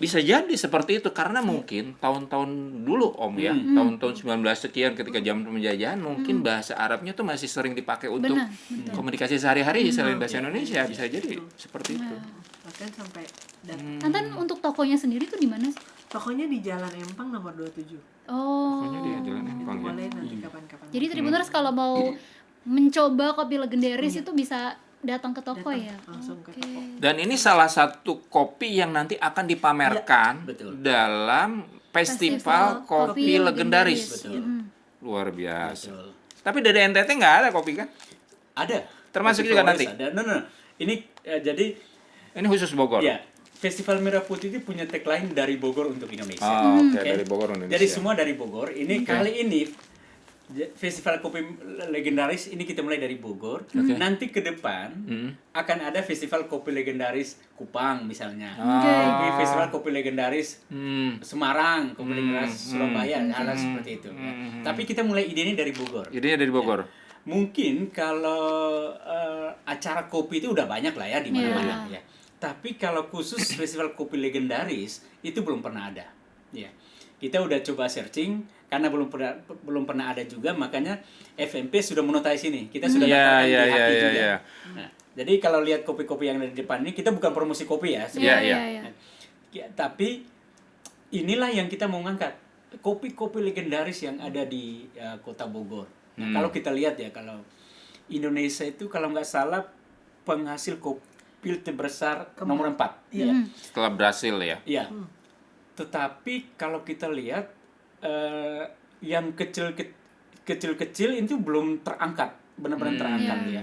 bisa jadi seperti itu karena mungkin tahun-tahun dulu Om ya, tahun-tahun 19 sekian ketika zaman penjajahan mungkin bahasa Arabnya tuh masih sering dipakai untuk komunikasi sehari-hari selain bahasa Indonesia, bisa jadi seperti itu. Bahkan sampai Tantan untuk tokonya sendiri tuh di mana sih? tokonya di Jalan Empang nomor 27. Oh. Pokoknya dia jalan Empang ya. Boleh nanti kapan-kapan. Jadi Tribuners kalau mau mencoba kopi legendaris itu bisa datang ke toko ya. Langsung ke Oke. toko. Dan ini salah satu kopi yang nanti akan dipamerkan betul. dalam Festival Kopi Legendaris. Betul. Luar biasa. Betul. Tapi dari NTT nggak ada kopi kan? Ada. Termasuk Kopi juga Flores nanti? Ada. No. Ini jadi Ini khusus Bogor. ya Festival Merah Putih itu punya tagline dari Bogor untuk Indonesia. Oke, Oke. dari Bogor Indonesia. Jadi semua dari Bogor. Ini kali ini Festival Kopi Legendaris ini kita mulai dari Bogor. Nanti ke depan akan ada Festival Kopi Legendaris Kupang misalnya. Kopi Festival Kopi Legendaris Semarang, Kopi Legendaris Surabaya, hal seperti itu. Ya. Tapi kita mulai idenya dari Bogor. Idenya dari Bogor. Mungkin kalau acara kopi itu udah banyak lah ya di mana-mana ya. Tapi kalau khusus Festival Kopi Legendaris itu belum pernah ada. Ya. Kita udah coba searching karena belum pernah ada juga, makanya FMP sudah monotize ini. Kita sudah daftarkan di hati juga. Nah, jadi kalau lihat kopi-kopi yang ada di depan ini, kita bukan promosi kopi ya sebenarnya. Iya. Ya, tapi inilah yang kita mau ngangkat, kopi-kopi legendaris yang ada di Kota Bogor. Nah, kalau kita lihat ya, kalau Indonesia itu kalau nggak salah penghasil kopi terbesar nomor 4. Iya. Setelah Brasil ya. Iya. Tetapi kalau kita lihat yang kecil-kecil itu belum terangkat, benar-benar terangkat ya.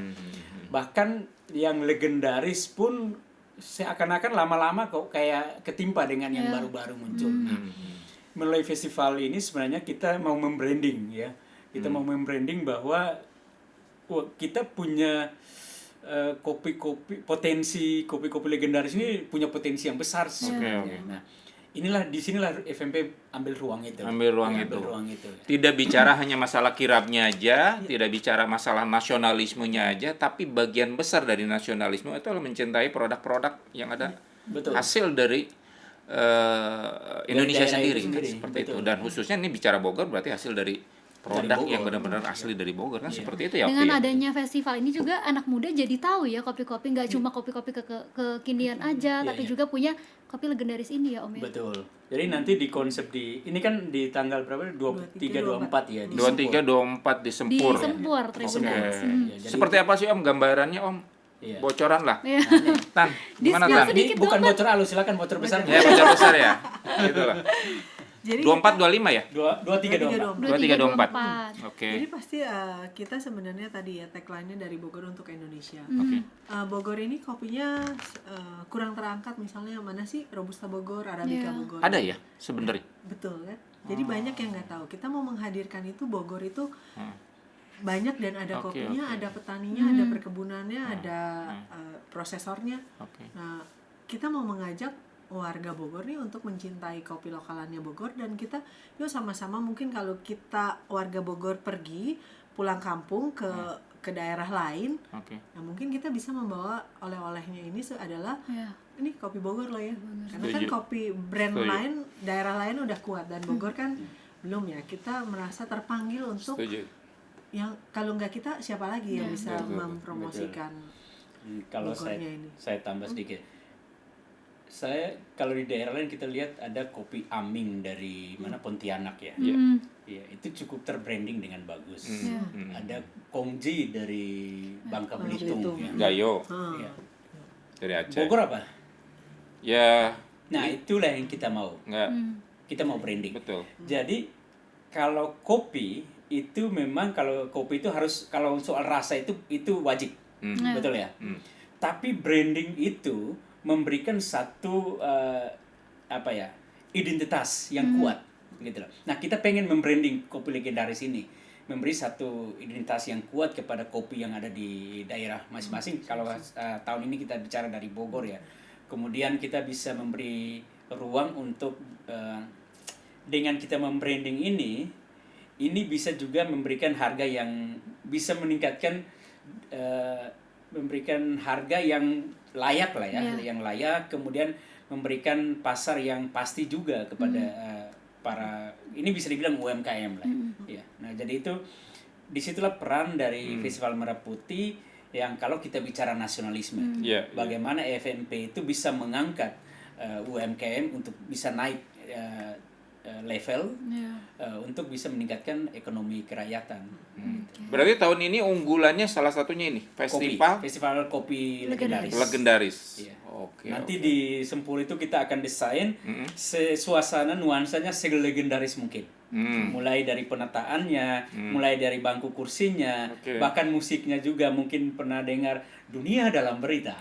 Bahkan yang legendaris pun seakan-akan lama-lama kok kayak ketimpa dengan yang baru-baru muncul. Nah, melalui festival ini sebenarnya kita mau membranding ya. Kita mau membranding bahwa kita punya kopi-kopi potensi kopi-kopi legendaris ini punya potensi yang besar sebenarnya. Nah, inilah disinilah FMP ambil ruang itu. Ambil ruang itu. Tidak bicara hanya masalah kirapnya aja, tidak bicara masalah nasionalismenya aja, tapi bagian besar dari nasionalisme itu adalah mencintai produk-produk yang ada hasil dari Indonesia sendiri. Seperti itu. Dan khususnya ini bicara Bogor berarti hasil dari produk yang benar-benar asli dari Bogor kan seperti itu ya. Dengan adanya festival ini juga anak muda jadi tahu ya kopi-kopi nggak cuma kopi-kopi kekinian aja, tapi juga punya kopi legendaris ini ya Om ya. Betul. Jadi nanti di konsep ini kan di tanggal berapa? 23 24 ya di 23 24 di Sempur. Di Sempur Tribuners. Seperti apa sih Om gambarannya Om? Iya. Bocoran lah. Iya. Tan, gimana Di-spill Tan? sedikit. Ini bukan bocor halus, silakan bocor besar. Ya bocor besar ya. Gitu lah. Jadi 24 25 ya? 23 24. 23 24. Oke. Jadi pasti kita sebenarnya tadi ya tagline-nya dari Bogor untuk Indonesia. Oke. Bogor ini kopinya kurang terangkat, misalnya mana sih Robusta Bogor, Arabica Bogor. Ada ya sebenarnya. Betul kan? Jadi banyak yang nggak tahu. Kita mau menghadirkan itu Bogor itu banyak dan ada kopinya, ada petaninya, ada perkebunannya, ada prosesornya. Nah, kita mau mengajak warga Bogor nih untuk mencintai kopi lokalannya Bogor, dan kita yuk sama-sama mungkin kalau kita warga Bogor pergi pulang kampung ke daerah lain, nah mungkin kita bisa membawa oleh-olehnya ini adalah ini kopi Bogor loh ya, karena kan kopi brand lain daerah lain udah kuat dan Bogor kan belum ya, kita merasa terpanggil untuk yang kalau nggak kita siapa lagi yang bisa Betul, mempromosikan Kalau Bogornya ini. saya tambah sedikit. Saya kalau di daerah lain kita lihat ada kopi Aming dari mana Pontianak ya. Iya, itu cukup terbranding dengan bagus. Ada Kongji dari Bangka Belitung ya. Gayo Iya. dari Aceh. Bogor apa? Ya, Nah, itulah yang kita mau. nggak Kita mau branding. betul. Jadi kalau kopi itu memang kalau kopi itu harus kalau soal rasa itu wajib. Betul ya? Tapi branding itu memberikan satu identitas yang kuat gitu loh. Nah, kita pengen membranding kopi legendaris ini, memberi satu identitas yang kuat kepada kopi yang ada di daerah masing-masing. Kalau tahun ini kita bicara dari Bogor ya. Kemudian kita bisa memberi ruang untuk dengan kita membranding ini bisa juga memberikan harga yang bisa meningkatkan memberikan harga yang layak lah ya, yang layak, kemudian memberikan pasar yang pasti juga kepada para ini bisa dibilang UMKM lah. Ya. Nah, jadi itu disitulah peran dari Festival Merah Putih yang kalau kita bicara nasionalisme, bagaimana FMP itu bisa mengangkat UMKM untuk bisa naik level untuk bisa meningkatkan ekonomi kerakyatan. Berarti tahun ini unggulannya salah satunya ini Festival Kopi Legendaris. Iya. Oke. Nanti di Sempur itu kita akan desain suasana nuansanya selegendaris mungkin. Mulai dari penataannya, mulai dari bangku kursinya, bahkan musiknya juga mungkin pernah dengar Dunia Dalam Berita.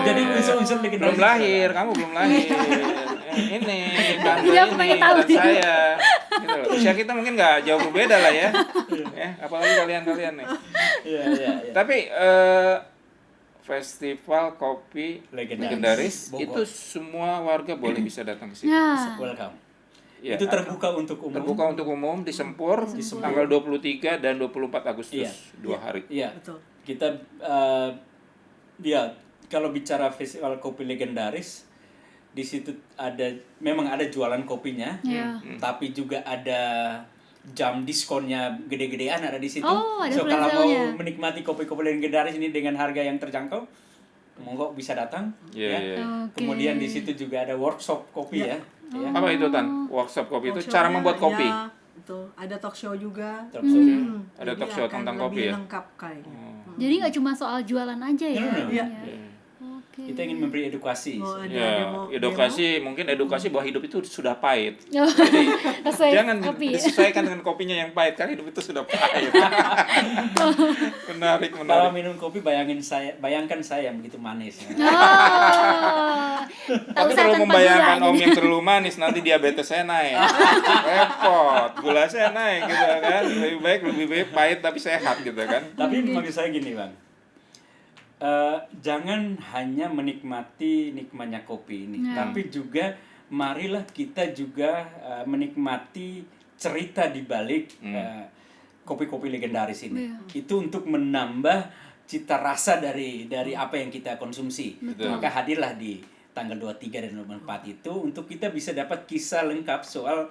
Jadi unsur-unsur legendaris. Belum lahir, kamu belum lahir. Ini tante Tidak aku pengen tahu. dan saya. Gitu loh. Usia kita mungkin nggak jauh berbeda lah ya. Apalagi kalian nih. Iya. Tapi Festival Kopi Legendaris Bogor. itu semua warga boleh bisa datang ke sini. Welcome. Ya, Itu terbuka untuk umum. Terbuka untuk umum di Sempur tanggal 23 dan 24 Agustus, 2 hari. Iya. Betul. Kita kalau bicara Festival Kopi Legendaris di situ memang ada jualan kopinya, tapi juga ada jam diskonnya gede-gedean ada di situ. Ada So kalau mau flash-sale-nya. menikmati kopi-kopi legendaris ini dengan harga yang terjangkau, monggo bisa datang. Iya. Kemudian di situ juga ada workshop kopi ya. Apa itu Tan? Workshop kopi itu Talk cara show-nya, membuat kopi. Ya, betul. Ada talk show juga. Talk show. Ada Jadi talk show akan tentang lebih kopi ya. lengkap kayaknya. Jadi nggak cuma soal jualan aja ya. Iya. Oke. Kita ingin memberi edukasi. Mau ada Ya, demo. mungkin edukasi bahwa hidup itu sudah pahit. Sesuai Jangan kopi. disesuaikan dengan kopinya yang pahit, karena hidup itu sudah pahit. Menarik. Kalau minum kopi bayangkan saya yang begitu manis. Ya. Tapi kalau membayangkan om yang terlalu manis, nanti diabetes saya naik. Repot, gula saya naik gitu kan. Lebih baik pahit tapi sehat gitu kan. Tapi maksud saya gini Bang, jangan hanya menikmati nikmatnya kopi ini, tapi juga marilah kita juga menikmati cerita di balik kopi-kopi legendaris ini. Itu untuk menambah cita rasa dari apa yang kita konsumsi. Maka hadirlah di tanggal 23 dan 24 itu untuk kita bisa dapat kisah lengkap soal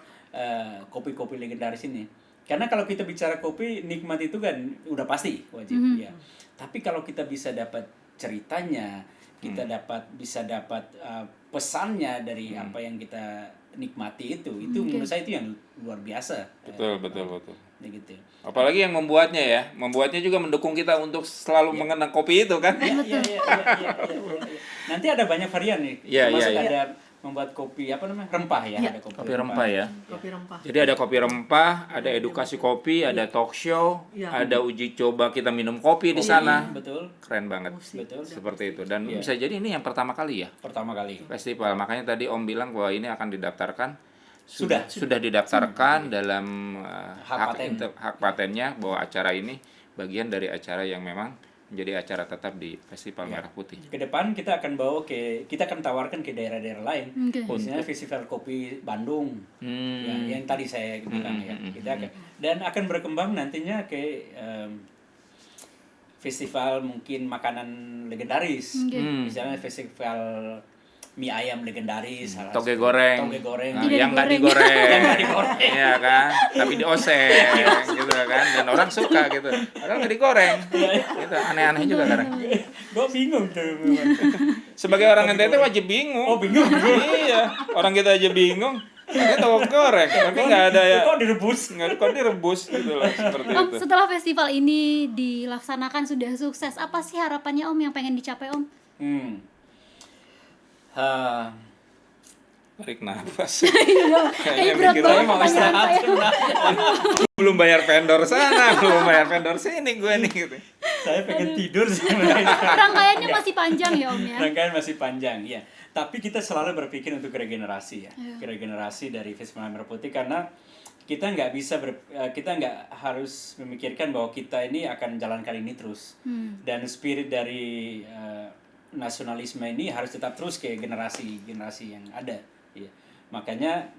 kopi-kopi legendaris ini. Karena kalau kita bicara kopi, nikmat itu kan udah pasti wajib ya. Tapi kalau kita bisa dapat ceritanya, kita bisa dapat pesannya dari apa yang kita nikmati itu menurut saya itu yang luar biasa. Betul. Gitu. Apalagi yang membuatnya juga mendukung kita untuk selalu mengenang kopi itu kan. Iya. Nanti ada banyak varian nih. Termasuk ada membuat kopi rempah ya, ada Kopi rempah ya. Kopi rempah. Jadi ada kopi rempah, ada edukasi kopi, ada talk show, ada uji coba kita minum kopi di sana. Betul. Keren banget. Betul. Seperti itu. Dan bisa jadi ini yang pertama kali ya. Pertama kali. Festival. Makanya tadi Om bilang bahwa ini akan didaftarkan. Sudah Didaftarkan dalam hak patennya bahwa acara ini bagian dari acara yang memang menjadi acara tetap di Festival Merah Putih. Ke depan kita akan kita akan tawarkan ke daerah-daerah lain. Khususnya Festival Kopi Bandung. Yang tadi saya bilang ya. Dan akan berkembang nantinya ke festival mungkin makanan legendaris. Misalnya festival mie ayam legendaris, salah Toge satu. goreng. Toge goreng. Nah, Tidak yang nggak digoreng. digoreng. Yang nggak digoreng. Iya kan, tapi dioseng gitu kan, dan orang suka gitu. Padahal nggak digoreng. Gitu, aneh-aneh juga kadang. Gue bingung tuh. Sebagai orang NTT wajib bingung. Oh, bingung. Iya, orang kita aja bingung. Ini toge goreng, tapi nggak ada ya. Kok direbus? Kok direbus gitu loh, seperti Om, itu. setelah festival ini dilaksanakan sudah sukses, apa sih harapannya Om yang pengen dicapai Om? Tarik nafas. Kayaknya berat mikir banget aja mau pertanyaan istirahat. saya. Belum bayar vendor sana, belum bayar vendor sini gue nih gitu. Saya pengen tidur sebenarnya. Rangkaiannya masih panjang ya Om ya? Rangkaian masih panjang, ya. Tapi kita selalu berpikir untuk regenerasi ya, regenerasi dari Festival Merah Putih, karena kita nggak bisa kita nggak harus memikirkan bahwa kita ini akan jalankan ini terus, dan spirit dari nasionalisme ini harus tetap terus ke generasi yang ada. Ya. Makanya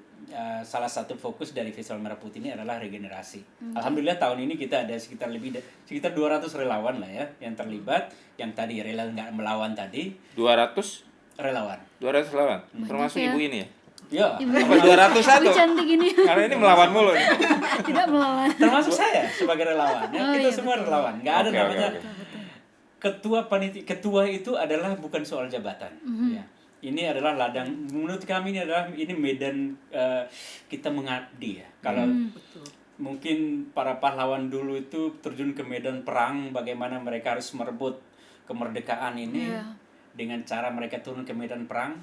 salah satu fokus dari Festival Merah Putih ini adalah regenerasi. Alhamdulillah tahun ini kita ada sekitar 200 relawan lah ya yang terlibat, yang tadi rela nggak melawan tadi. 200 Relawan. lawan, termasuk ya. ibu ini ya? Ya, Apa 201? Ibu cantik ini. Karena ini melawan mulu nih. Tidak melawan. termasuk saya sebagai relawan. Ya, Oh, kita iya, semua betul. relawan. Nggak ada Oke, namanya oke. ketua panitia. Ketua itu adalah bukan soal jabatan. Ya. Ini adalah ladang. Menurut kami ini medan kita mengabdi ya. Kalau mungkin para pahlawan dulu itu terjun ke medan perang, bagaimana mereka harus merebut kemerdekaan ini dengan cara mereka turun ke medan perang.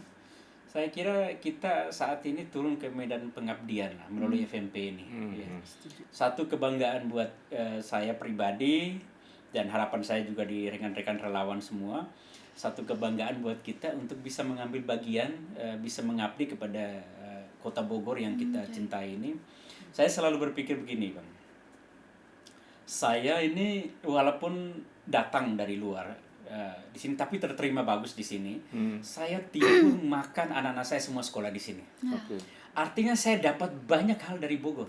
Saya kira kita saat ini turun ke medan pengabdian lah, melalui FMP ini. Ya. Satu kebanggaan buat saya pribadi, dan harapan saya juga di rekan-rekan relawan semua. Satu kebanggaan buat kita untuk bisa mengambil bagian, bisa mengabdi kepada kota Bogor yang kita cintai ini. Saya selalu berpikir begini, Bang. Saya ini walaupun datang dari luar di sini, tapi terterima bagus di sini. Saya tidur, makan, anak-anak saya semua sekolah di sini. Oke. Artinya saya dapat banyak hal dari Bogor.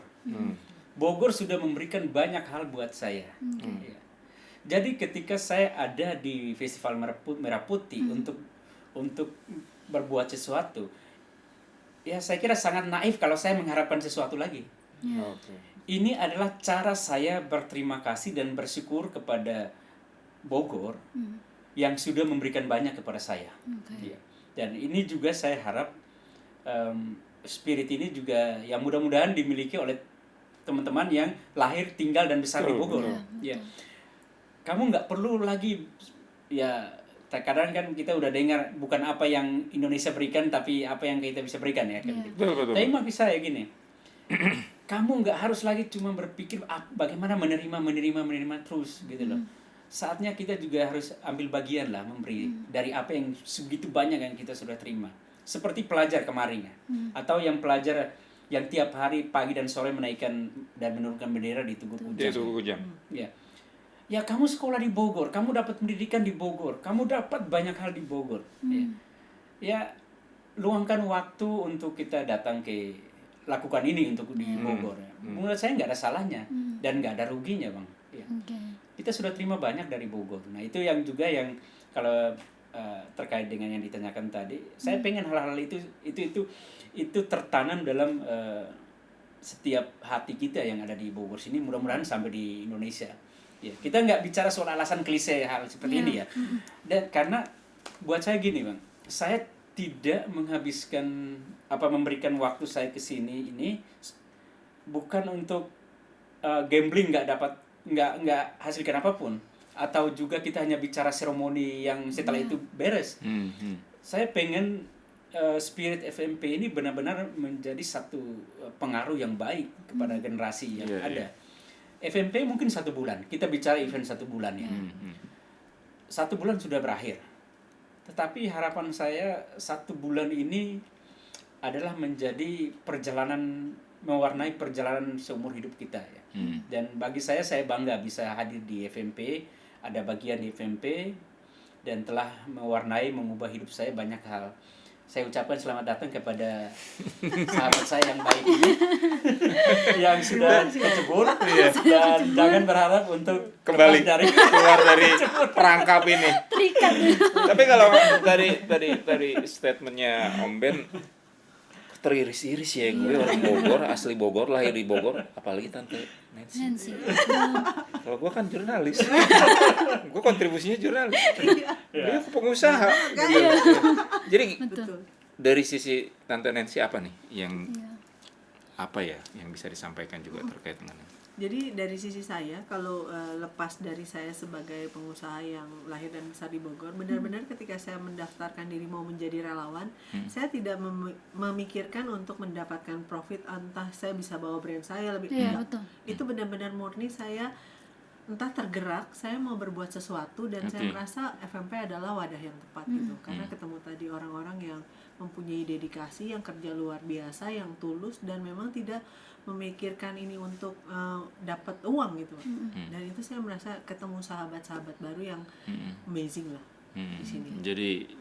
Bogor sudah memberikan banyak hal buat saya. Ya. Jadi ketika saya ada di Festival Merah Putih untuk berbuat sesuatu, ya saya kira sangat naif kalau saya mengharapkan sesuatu lagi. Oke. Ini adalah cara saya berterima kasih dan bersyukur kepada Bogor yang sudah memberikan banyak kepada saya. Ya. Dan ini juga saya harap spirit ini juga yang mudah-mudahan dimiliki oleh teman-teman yang lahir, tinggal, dan besar di Bogor. Ya. Kamu nggak perlu lagi, ya terkadang kan kita udah dengar bukan apa yang Indonesia berikan, tapi apa yang kita bisa berikan ya kan. Betul. Tapi maksud saya gini, kamu nggak harus lagi cuma berpikir bagaimana menerima terus gitu loh. Saatnya kita juga harus ambil bagian lah, memberi dari apa yang segitu banyak yang kita sudah terima. Seperti pelajar kemarin ya, atau yang pelajar yang tiap hari pagi dan sore menaikkan dan menurunkan bendera di Tugu Kujang. Dia Tugu Kujang. Ya kamu sekolah di Bogor, kamu dapat pendidikan di Bogor, kamu dapat banyak hal di Bogor. Ya luangkan waktu untuk kita datang ke lakukan ini untuk di Bogor. Menurut saya nggak ada salahnya dan nggak ada ruginya, Bang. Ya. Kita sudah terima banyak dari Bogor. Nah itu yang juga yang kalau terkait dengan yang ditanyakan tadi, saya pengen hal-hal itu tertanam dalam setiap hati kita yang ada di Bogor sini. Mudah-mudahan sampai di Indonesia. Ya, kita nggak bicara soal alasan klise hal seperti ini ya. Dan karena buat saya gini, Bang, saya tidak memberikan waktu saya ke sini ini bukan untuk gambling, nggak hasilkan apapun, atau juga kita hanya bicara seremoni yang setelah itu beres. Saya pengen spirit FMP ini benar-benar menjadi satu pengaruh yang baik kepada generasi yang ada. FMP mungkin 1 bulan, kita bicara event 1 bulan ya. 1 bulan sudah berakhir. Tetapi harapan saya 1 bulan ini adalah menjadi mewarnai perjalanan seumur hidup kita ya. Dan bagi saya bangga bisa hadir di FMP, ada bagian di FMP, dan telah mengubah hidup saya banyak hal. saya ucapkan selamat datang kepada sahabat saya yang baik ini yang sudah kecebur dan jangan berharap untuk Kembali lepas keluar dari perangkap ini. Terikat. Tapi kalau dari statementnya Om Ben teriris-iris ya, gue orang Bogor, asli Bogor, lahir di Bogor, apalagi Tante Nancy. Nancy. Kalau gue kan jurnalis, gue kontribusinya jurnalis, dia pengusaha. Gitu. Jadi Betul. dari sisi Tante Nancy apa nih yang Iya. apa ya yang bisa disampaikan juga terkait dengan ini? Jadi dari sisi saya, kalau lepas dari saya sebagai pengusaha yang lahir dan besar di Bogor, benar-benar ketika saya mendaftarkan diri mau menjadi relawan, saya tidak memikirkan untuk mendapatkan profit, entah saya bisa bawa brand saya lebih Iya, enggak. betul. Itu benar-benar murni saya entah tergerak, saya mau berbuat sesuatu dan saya merasa FMP adalah wadah yang tepat gitu. Karena ketemu tadi orang-orang yang mempunyai dedikasi, yang kerja luar biasa, yang tulus dan memang tidak memikirkan ini untuk dapat uang gitu. Dan itu saya merasa ketemu sahabat-sahabat baru yang amazing lah di sini. Jadi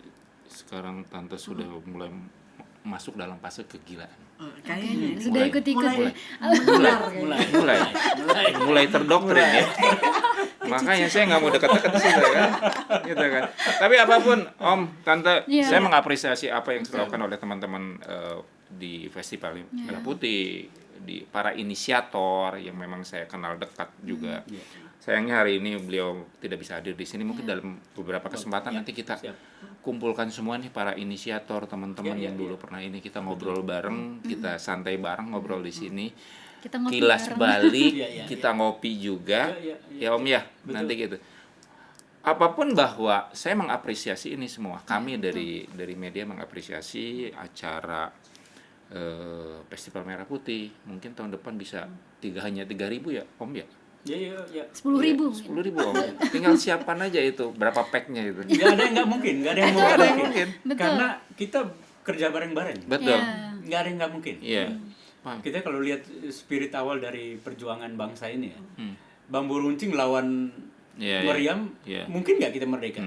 sekarang Tante sudah mulai masuk dalam fase kegilaan. Kayaknya ini Sudah ikut-ikut mulai ya. menular kayaknya. mulai terdoktrin ya. Makanya saya nggak mau dekat-dekat sih kan, gitu kan. Tapi apapun Om, Tante, Iya. saya mengapresiasi apa yang dilakukan oleh teman-teman di Festival Merah Putih, di para inisiator yang memang saya kenal dekat juga. Sayangnya hari ini beliau tidak bisa hadir di sini. Mungkin dalam beberapa kesempatan nanti kita kumpulkan semua nih para inisiator, teman-teman yang dulu pernah ini, kita ngobrol bareng, kita santai bareng ngobrol di sini. Kita ngopi Kilas bareng. balik, Iya, kita ngopi juga. Iya, Ya Om ya, nanti gitu. Apapun bahwa saya mengapresiasi ini semua. Kami dari media mengapresiasi acara Festival Merah Putih. Mungkin tahun depan bisa hanya 3.000 ya Om ya. Ya. 10.000. 10.000 Om. Tinggal siapkan aja itu berapa packnya itu. Nggak ada yang nggak mungkin, nggak ada yang Nggak ada yang mungkin. mungkin. Betul. Karena kita kerja bareng-bareng. Betul. Ya. Nggak ada yang nggak mungkin. Iya. Paham. Kita kalau lihat spirit awal dari perjuangan bangsa ini ya, bambu runcing lawan Iya, iya. meriam, Iya. mungkin nggak kita merdeka?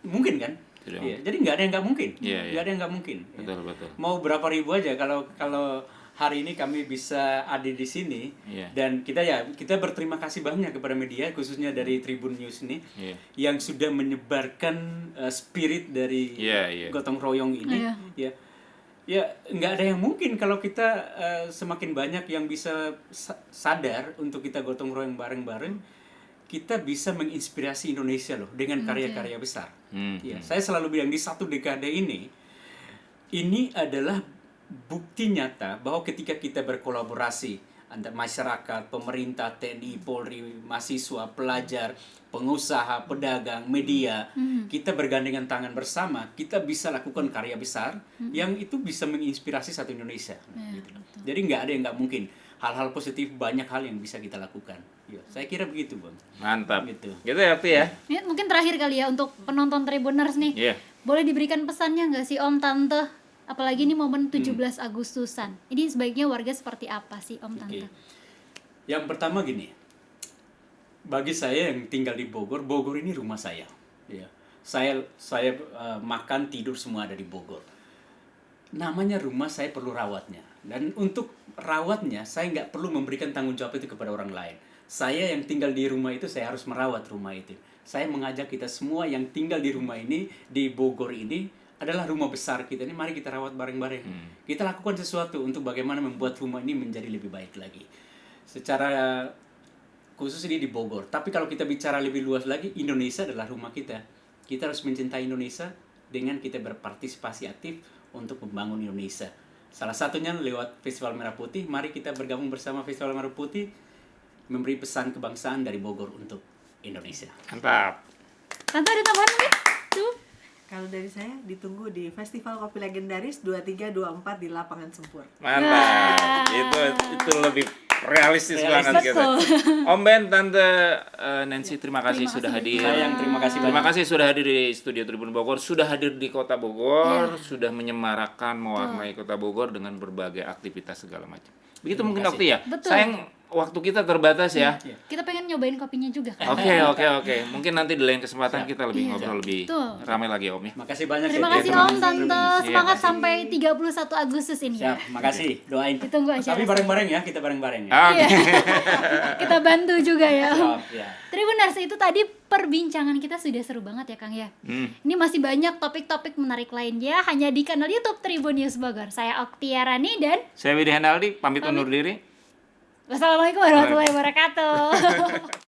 Mungkin kan? Tidak. Iya. Jadi nggak ada yang nggak mungkin. Iya, iya. Nggak ada yang nggak mungkin. Ya. Betul, betul. Mau berapa ribu aja kalau hari ini kami bisa ada di sini Iya. dan kita berterima kasih banyak kepada media khususnya dari Tribun News ini Iya. yang sudah menyebarkan spirit dari Iya, iya. gotong royong ini. Iya. Ya nggak ada yang mungkin kalau kita semakin banyak yang bisa sadar untuk kita gotong royong bareng-bareng, kita bisa menginspirasi Indonesia loh dengan karya-karya besar. Ya, saya selalu bilang di satu dekade ini adalah bukti nyata bahwa ketika kita berkolaborasi antara masyarakat, pemerintah, TNI, Polri, mahasiswa, pelajar, pengusaha, pedagang, media, kita bergandengan tangan bersama, kita bisa lakukan karya besar yang itu bisa menginspirasi satu Indonesia. Gitu. Jadi nggak ada yang nggak mungkin. Hal-hal positif, banyak hal yang bisa kita lakukan. Ya, saya kira begitu, Bang. Mantap. Gitu. Gitu ya, Pi ya. Ya, mungkin terakhir kali ya untuk penonton Tribuners nih. Iya. Boleh diberikan pesannya nggak sih Om, Tante? Apalagi ini momen 17 Agustusan. Ini sebaiknya warga seperti apa sih Om, Tante? Oke. Yang pertama gini, bagi saya yang tinggal di Bogor, Bogor ini rumah saya. Ya. Saya makan tidur semua ada di Bogor. Namanya rumah, saya perlu rawatnya. Dan untuk rawatnya, saya nggak perlu memberikan tanggung jawab itu kepada orang lain. Saya yang tinggal di rumah itu, saya harus merawat rumah itu. Saya mengajak kita semua yang tinggal di rumah ini, di Bogor ini, adalah rumah besar kita ini, mari kita rawat bareng-bareng. Kita lakukan sesuatu untuk bagaimana membuat rumah ini menjadi lebih baik lagi. Secara khusus ini di Bogor. Tapi kalau kita bicara lebih luas lagi, Indonesia adalah rumah kita. Kita harus mencintai Indonesia dengan kita berpartisipasi aktif untuk membangun Indonesia. Salah satunya lewat Festival Merah Putih. Mari kita bergabung bersama Festival Merah Putih, memberi pesan kebangsaan dari Bogor untuk Indonesia. Mantap. Tante ada tambahan mungkin? Tuh. Kalau dari saya ditunggu di Festival Kopi Legendaris 23-24 di Lapangan Sempur. Mantap. Itu lebih realistis banget gitu. Betul. Om Ben, Tante Nancy, terima kasih sudah hadir. Saya yang terima kasih Terima banyak. kasih sudah hadir di Studio Tribun Bogor, sudah hadir di Kota Bogor, sudah menyemarakan, mewarnai Kota Bogor dengan berbagai aktivitas segala macam. Begitu mungkin waktu ya. Betul. Sayang waktu kita terbatas ya. Kita pengen nyobain kopinya juga kan. Oke. Mungkin nanti di lain kesempatan kita lebih ngobrol lebih Betul. ramai lagi Om ya. Makasih banyak Terima ya. kasih Terima Om, kasih. Tante. Semangat sampai 31 Agustus ini ya. Siap, makasih. Doain. Ditunggu aja. Tapi bareng-bareng ya, kita bareng-bareng ya. Oke. Kita bantu juga ya. Siap, ya. Tribuners, itu tadi perbincangan kita sudah seru banget ya Kang ya. Ini masih banyak topik-topik menarik lainnya hanya di kanal YouTube Tribun News Bogor. Saya Oktiarani dan Saya Widi Henaldi pamit undur diri. wassalamualaikum warahmatullahi wabarakatuh.